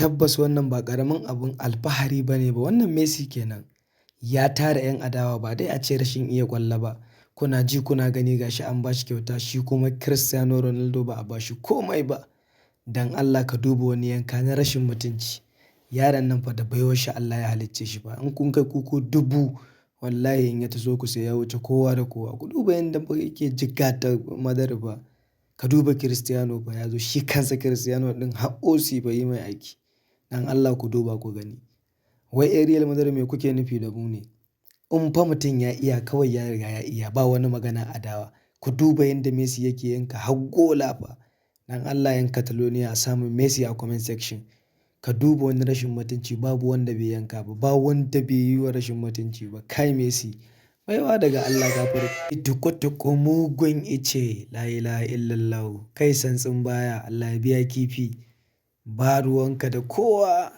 Tabbas wannan ba ƙaramin abin alfahari ba ne ba. Wannan Messi kenan. Ya tara 'yan adawa ba dai a ce rashin iya ƙwallo ba. Kuna ji kuna gani gashi an ba shi kyauta, shi kuma Cristiano Ronaldo ba a ba shi komai ba. Dan Allah ka duba wani yanka na rashin mutunci. Yaron nan fa da baiwar shi Allah ya halicce shi fa. In kun kai ku dubu wallahi in ya taso ku sai ya wuce kowa da kowa. Ku duba yanda yake jigata Madrid fa. Ka duba Cristiano fa ya zo shi kansa Cristiano ɗin har OC fa yi mai aiki. Dan Allah ku duba ku gani. Wai Real Madrid me kuke nufi da mu ne? In fa mutum ya iya kawai ya riga ya iya ba wani magana adawa. Ku duba yanda Messi yake yanka har gola fa. Dan Allah 'yan Catalonia a samu Messi a comment section. Ka duba wani rashin mutunci babu wanda bai yanka ba, ba wanda bai yi wa rashin mutunci ba. Kai Messi baiwa daga Allah gafara. Tuku mugun ice la ilaha illallah. Kai santsin baya Allah ya biya kifi. Ba ruwanka da kowa.